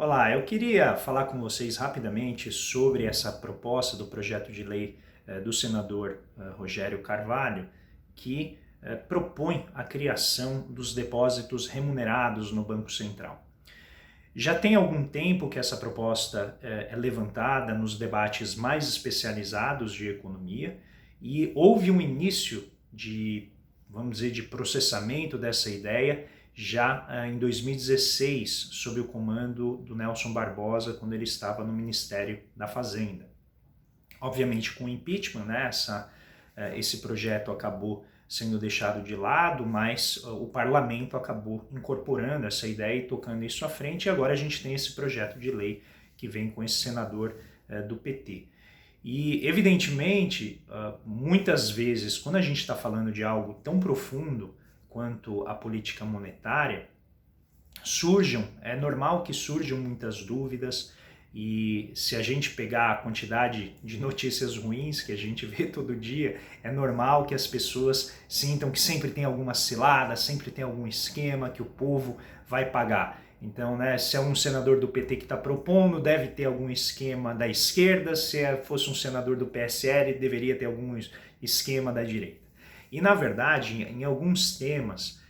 Olá, eu queria falar com vocês rapidamente sobre essa proposta do projeto de lei do senador Rogério Carvalho, que propõe a criação dos depósitos remunerados no Banco Central. Já tem algum tempo que essa proposta é levantada nos debates mais especializados de economia e houve um início de, vamos dizer, de processamento dessa ideia já em 2016, sob o comando do Nelson Barbosa, quando ele estava no Ministério da Fazenda. Obviamente, com o impeachment, né, esse projeto acabou sendo deixado de lado, mas o parlamento acabou incorporando essa ideia e tocando isso à frente, e agora a gente tem esse projeto de lei que vem com esse senador do PT. E, evidentemente, muitas vezes, quando a gente está falando de algo tão profundo quanto a política monetária, é normal que surjam muitas dúvidas, e se a gente pegar a quantidade de notícias ruins que a gente vê todo dia, é normal que as pessoas sintam que sempre tem alguma cilada, sempre tem algum esquema que o povo vai pagar. Então, né, se é um senador do PT que está propondo, deve ter algum esquema da esquerda, se fosse um senador do PSL, deveria ter algum esquema da direita. E, na verdade, em alguns temas,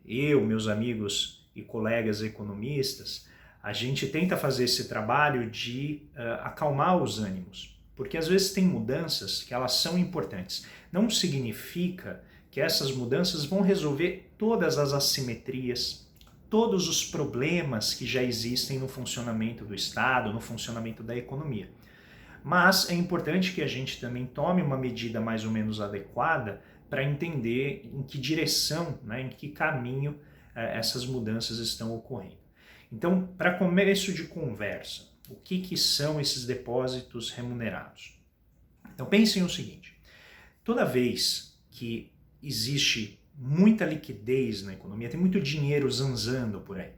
meus amigos e colegas economistas, a gente tenta fazer esse trabalho de acalmar os ânimos, porque às vezes tem mudanças que elas são importantes. Não significa que essas mudanças vão resolver todas as assimetrias, todos os problemas que já existem no funcionamento do Estado, no funcionamento da economia. Mas é importante que a gente também tome uma medida mais ou menos adequada para entender em que direção, né, em que caminho essas mudanças estão ocorrendo. Então, para começo de conversa, o que são esses depósitos remunerados? Então, pensem o seguinte: toda vez que existe muita liquidez na economia, tem muito dinheiro zanzando por aí.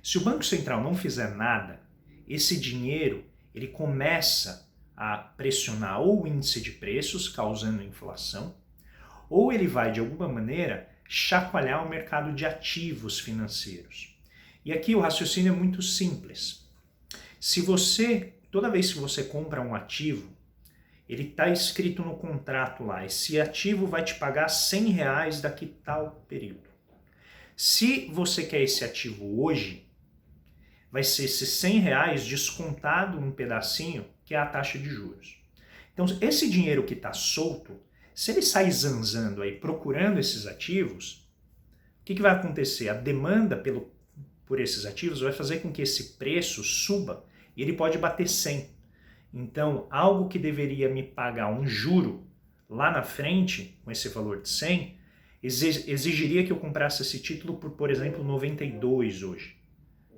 Se o Banco Central não fizer nada, esse dinheiro ele começa a pressionar ou o índice de preços, causando inflação, ou ele vai, de alguma maneira, chacoalhar o mercado de ativos financeiros. E aqui o raciocínio é muito simples. Toda vez que você compra um ativo, ele está escrito no contrato lá, esse ativo vai te pagar R$100 daqui tal período. Se você quer esse ativo hoje, vai ser esses R$100 descontado um pedacinho, que é a taxa de juros. Então, esse dinheiro que está solto, se ele sair zanzando aí, procurando esses ativos, o que vai acontecer? A demanda por esses ativos vai fazer com que esse preço suba e ele pode bater 100. Então, algo que deveria me pagar um juro lá na frente, com esse valor de 100, exigiria que eu comprasse esse título por exemplo, 92 hoje.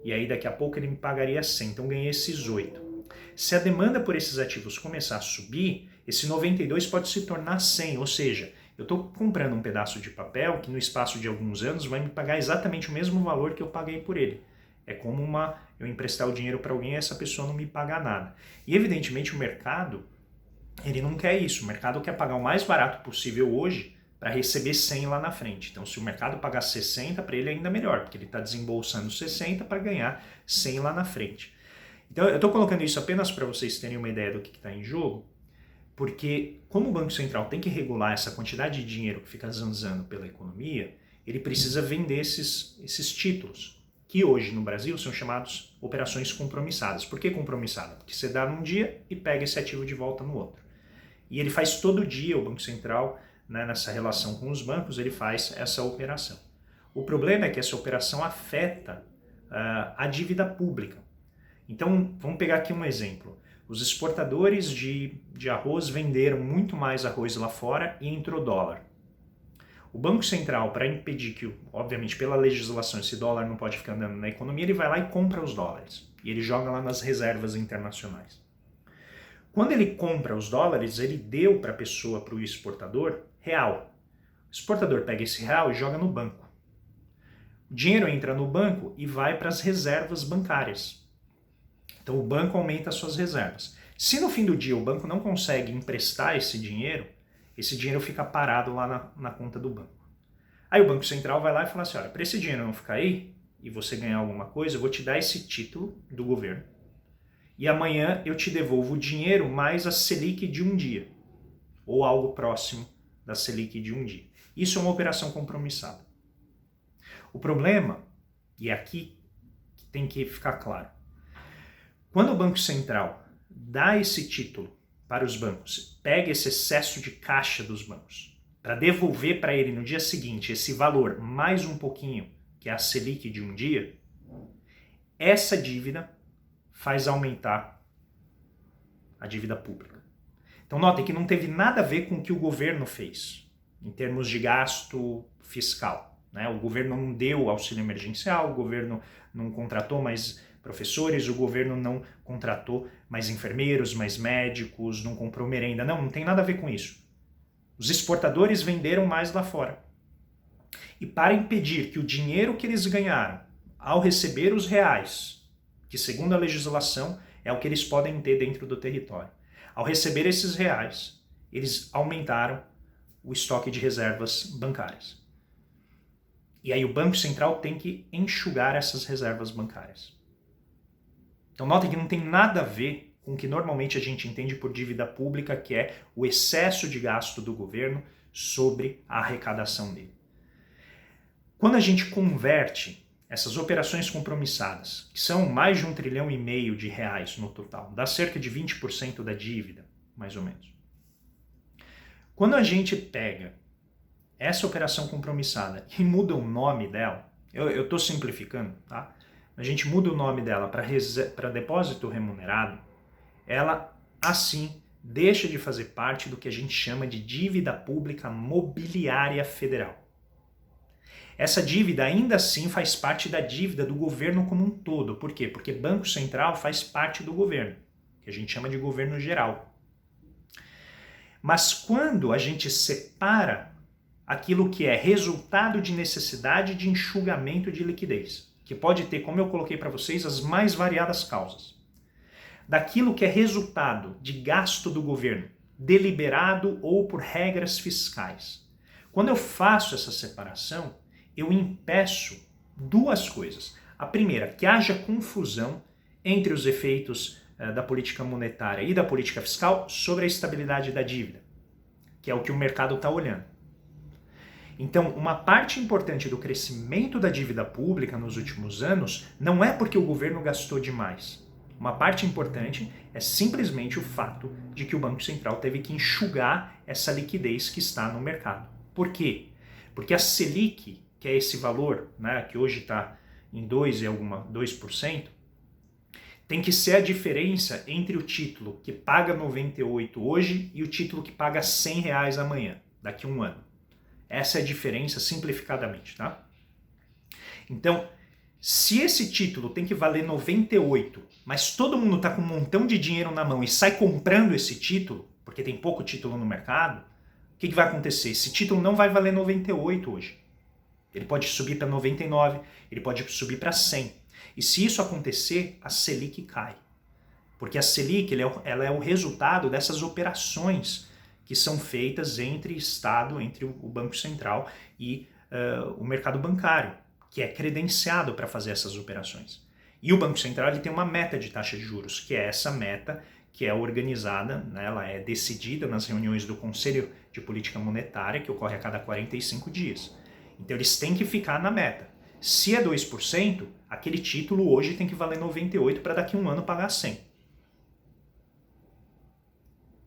E aí daqui a pouco ele me pagaria 100, então ganhei esses 8. Se a demanda por esses ativos começar a subir, esse 92 pode se tornar 100, ou seja, eu estou comprando um pedaço de papel que no espaço de alguns anos vai me pagar exatamente o mesmo valor que eu paguei por ele. É como eu emprestar o dinheiro para alguém e essa pessoa não me pagar nada. E evidentemente o mercado, ele não quer isso. O mercado quer pagar o mais barato possível hoje para receber 100 lá na frente. Então, se o mercado pagar 60, para ele é ainda melhor, porque ele está desembolsando 60 para ganhar 100 lá na frente. Então, eu estou colocando isso apenas para vocês terem uma ideia do que está em jogo, porque como o Banco Central tem que regular essa quantidade de dinheiro que fica zanzando pela economia, ele precisa vender esses títulos, que hoje no Brasil são chamados operações compromissadas. Por que compromissada? Porque você dá num dia e pega esse ativo de volta no outro. E ele faz todo dia, o Banco Central, né, nessa relação com os bancos, ele faz essa operação. O problema é que essa operação afeta a dívida pública. Então, vamos pegar aqui um exemplo. Os exportadores de arroz venderam muito mais arroz lá fora e entrou dólar. O Banco Central, para impedir que, obviamente, pela legislação, esse dólar não pode ficar andando na economia, ele vai lá e compra os dólares. E ele joga lá nas reservas internacionais. Quando ele compra os dólares, ele deu para a pessoa, para o exportador, real. O exportador pega esse real e joga no banco. O dinheiro entra no banco e vai para as reservas bancárias. Então o banco aumenta as suas reservas. Se no fim do dia o banco não consegue emprestar esse dinheiro fica parado lá na conta do banco. Aí o Banco Central vai lá e fala assim, olha, para esse dinheiro não ficar aí, e você ganhar alguma coisa, eu vou te dar esse título do governo e amanhã eu te devolvo o dinheiro mais a Selic de um dia, ou algo próximo da Selic de um dia. Isso é uma operação compromissada. O problema, e é aqui que tem que ficar claro, quando o Banco Central dá esse título para os bancos, pega esse excesso de caixa dos bancos, para devolver para ele no dia seguinte esse valor mais um pouquinho, que é a Selic de um dia, essa dívida faz aumentar a dívida pública. Então notem que não teve nada a ver com o que o governo fez, em termos de gasto fiscal. Né? O governo não deu auxílio emergencial, o governo não contratou mais professores, o governo não contratou mais enfermeiros, mais médicos, não comprou merenda. Não tem nada a ver com isso. Os exportadores venderam mais lá fora. E para impedir que o dinheiro que eles ganharam ao receber os reais, que segundo a legislação é o que eles podem ter dentro do território, ao receber esses reais, eles aumentaram o estoque de reservas bancárias. E aí o Banco Central tem que enxugar essas reservas bancárias. Então notem que não tem nada a ver com o que normalmente a gente entende por dívida pública, que é o excesso de gasto do governo sobre a arrecadação dele. Quando a gente converte essas operações compromissadas, que são mais de 1,5 trilhão de reais no total, dá cerca de 20% da dívida, mais ou menos. Quando a gente pega essa operação compromissada e muda o nome dela, eu estou simplificando, tá? A gente muda o nome dela para depósito remunerado, ela, assim, deixa de fazer parte do que a gente chama de dívida pública mobiliária federal. Essa dívida ainda assim faz parte da dívida do governo como um todo. Por quê? Porque Banco Central faz parte do governo, que a gente chama de governo geral. Mas quando a gente separa aquilo que é resultado de necessidade de enxugamento de liquidez, que pode ter, como eu coloquei para vocês, as mais variadas causas, daquilo que é resultado de gasto do governo, deliberado ou por regras fiscais. Quando eu faço essa separação, eu impeço duas coisas. A primeira, que haja confusão entre os efeitos da política monetária e da política fiscal sobre a estabilidade da dívida, que é o que o mercado está olhando. Então, uma parte importante do crescimento da dívida pública nos últimos anos não é porque o governo gastou demais. Uma parte importante é simplesmente o fato de que o Banco Central teve que enxugar essa liquidez que está no mercado. Por quê? Porque a Selic, que é esse valor, né, que hoje está em 2%, tem que ser a diferença entre o título que paga 98 hoje e o título que paga R$100 amanhã, daqui a um ano. Essa é a diferença simplificadamente, tá? Então, se esse título tem que valer 98, mas todo mundo está com um montão de dinheiro na mão e sai comprando esse título, porque tem pouco título no mercado, o que vai acontecer? Esse título não vai valer 98 hoje. Ele pode subir para 99, ele pode subir para 100. E se isso acontecer, a Selic cai. Porque a Selic ela é o resultado dessas operações que são feitas entre Estado, entre o Banco Central e o mercado bancário, que é credenciado para fazer essas operações. E o Banco Central ele tem uma meta de taxa de juros, que é essa meta que é organizada, né, ela é decidida nas reuniões do Conselho de Política Monetária, que ocorre a cada 45 dias. Então eles têm que ficar na meta. Se é 2%, aquele título hoje tem que valer 98 para daqui a um ano pagar 100.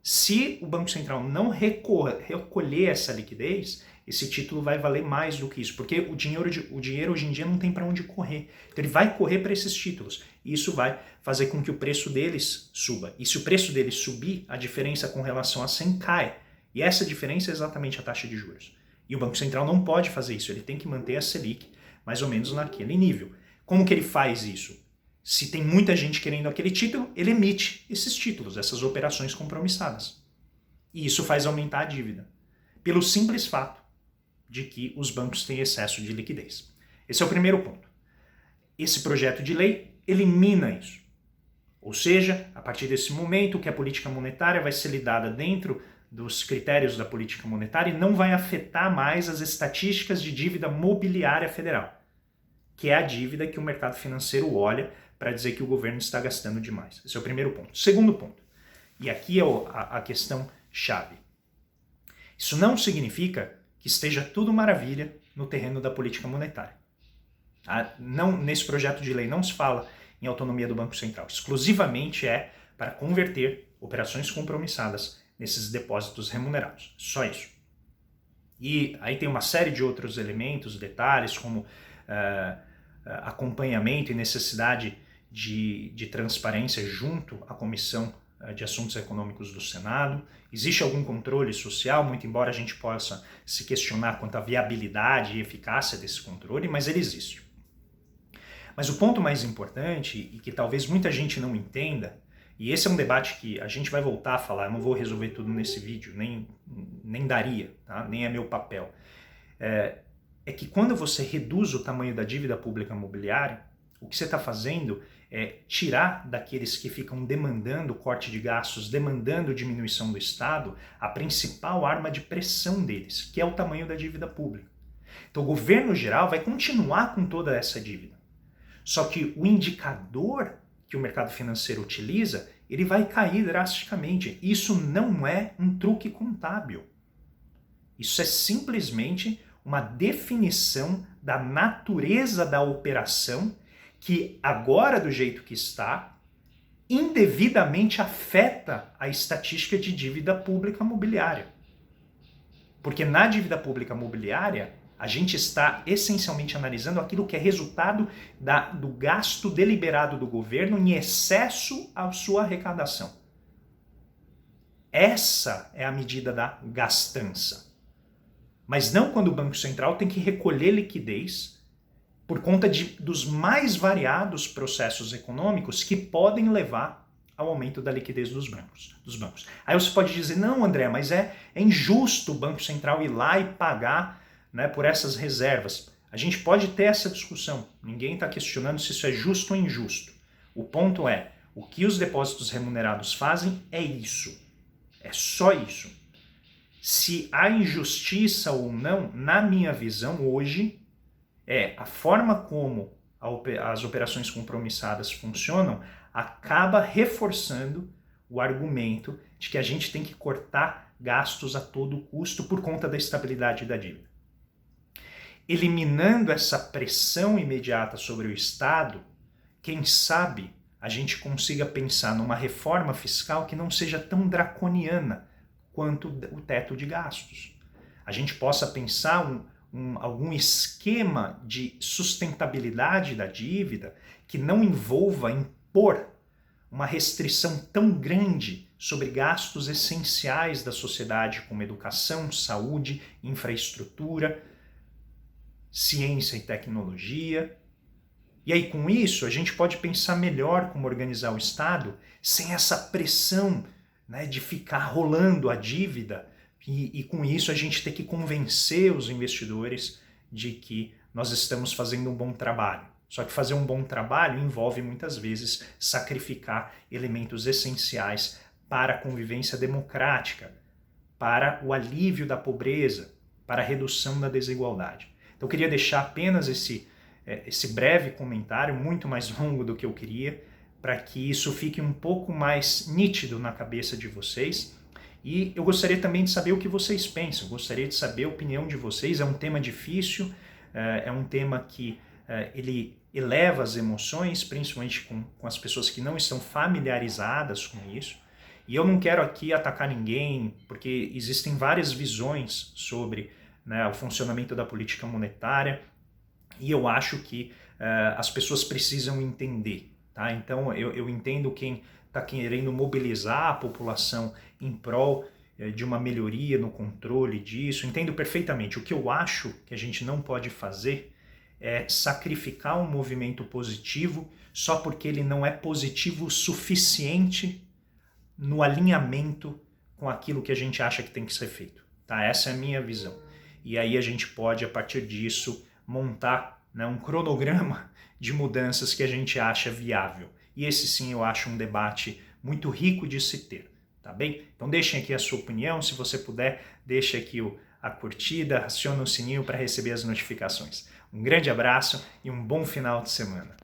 Se o Banco Central não recolher essa liquidez, esse título vai valer mais do que isso, porque o dinheiro hoje em dia não tem para onde correr. Então ele vai correr para esses títulos. E isso vai fazer com que o preço deles suba. E se o preço deles subir, a diferença com relação a 100 cai. E essa diferença é exatamente a taxa de juros. E o Banco Central não pode fazer isso, ele tem que manter a Selic mais ou menos naquele nível. Como que ele faz isso? Se tem muita gente querendo aquele título, ele emite esses títulos, essas operações compromissadas. E isso faz aumentar a dívida, pelo simples fato de que os bancos têm excesso de liquidez. Esse é o primeiro ponto. Esse projeto de lei elimina isso. Ou seja, a partir desse momento que a política monetária vai ser lidada dentro dos critérios da política monetária e não vai afetar mais as estatísticas de dívida mobiliária federal. que é a dívida que o mercado financeiro olha para dizer que o governo está gastando demais. Esse é o primeiro ponto. Segundo ponto, e aqui é a questão chave. Isso não significa que esteja tudo maravilha no terreno da política monetária. Não, nesse projeto de lei não se fala em autonomia do Banco Central. Exclusivamente é para converter operações compromissadas nesses depósitos remunerados. Só isso. E aí tem uma série de outros elementos, detalhes, como acompanhamento e necessidade de transparência junto à Comissão de Assuntos Econômicos do Senado. Existe algum controle social, muito embora a gente possa se questionar quanto à viabilidade e eficácia desse controle, mas ele existe. Mas o ponto mais importante, e que talvez muita gente não entenda, e esse é um debate que a gente vai voltar a falar, eu não vou resolver tudo nesse vídeo, nem daria, tá? Nem é meu papel, é que quando você reduz o tamanho da dívida pública imobiliária, o que você está fazendo é tirar daqueles que ficam demandando corte de gastos, demandando diminuição do Estado, a principal arma de pressão deles, que é o tamanho da dívida pública. Então o governo geral vai continuar com toda essa dívida. Só que o indicador que o mercado financeiro utiliza, ele vai cair drasticamente. Isso não é um truque contábil. Isso é simplesmente uma definição da natureza da operação que agora, do jeito que está, indevidamente afeta a estatística de dívida pública imobiliária. Porque na dívida pública imobiliária, a gente está essencialmente analisando aquilo que é resultado do gasto deliberado do governo em excesso à sua arrecadação. Essa é a medida da gastança. Mas não quando o Banco Central tem que recolher liquidez por conta dos mais variados processos econômicos que podem levar ao aumento da liquidez dos bancos. Aí você pode dizer, não, André, mas é injusto o Banco Central ir lá e pagar, né, por essas reservas. A gente pode ter essa discussão. Ninguém está questionando se isso é justo ou injusto. O ponto é, o que os depósitos remunerados fazem é isso. É só isso. Se há injustiça ou não, na minha visão hoje, a forma como as operações compromissadas funcionam acaba reforçando o argumento de que a gente tem que cortar gastos a todo custo por conta da estabilidade da dívida. Eliminando essa pressão imediata sobre o Estado, quem sabe a gente consiga pensar numa reforma fiscal que não seja tão draconiana quanto o teto de gastos. A gente possa pensar algum esquema de sustentabilidade da dívida que não envolva impor uma restrição tão grande sobre gastos essenciais da sociedade, como educação, saúde, infraestrutura, ciência e tecnologia. E aí, com isso, a gente pode pensar melhor como organizar o Estado sem essa pressão, né, de ficar rolando a dívida e com isso a gente ter que convencer os investidores de que nós estamos fazendo um bom trabalho. Só que fazer um bom trabalho envolve muitas vezes sacrificar elementos essenciais para a convivência democrática, para o alívio da pobreza, para a redução da desigualdade. Então eu queria deixar apenas esse breve comentário, muito mais longo do que eu queria, para que isso fique um pouco mais nítido na cabeça de vocês. E eu gostaria também de saber o que vocês pensam, gostaria de saber a opinião de vocês. É um tema difícil, é um tema que ele eleva as emoções, principalmente com as pessoas que não estão familiarizadas com isso. E eu não quero aqui atacar ninguém, porque existem várias visões sobre, né, o funcionamento da política monetária, e eu acho que as pessoas precisam entender. Tá? Então eu entendo quem está querendo mobilizar a população em prol de uma melhoria no controle disso, entendo perfeitamente. O que eu acho que a gente não pode fazer é sacrificar um movimento positivo só porque ele não é positivo o suficiente no alinhamento com aquilo que a gente acha que tem que ser feito. Tá? Essa é a minha visão. E aí a gente pode, a partir disso, montar, né, um cronograma de mudanças que a gente acha viável. E esse sim eu acho um debate muito rico de se ter, tá bem? Então deixem aqui a sua opinião, se você puder, deixe aqui a curtida, acione o sininho para receber as notificações. Um grande abraço e um bom final de semana.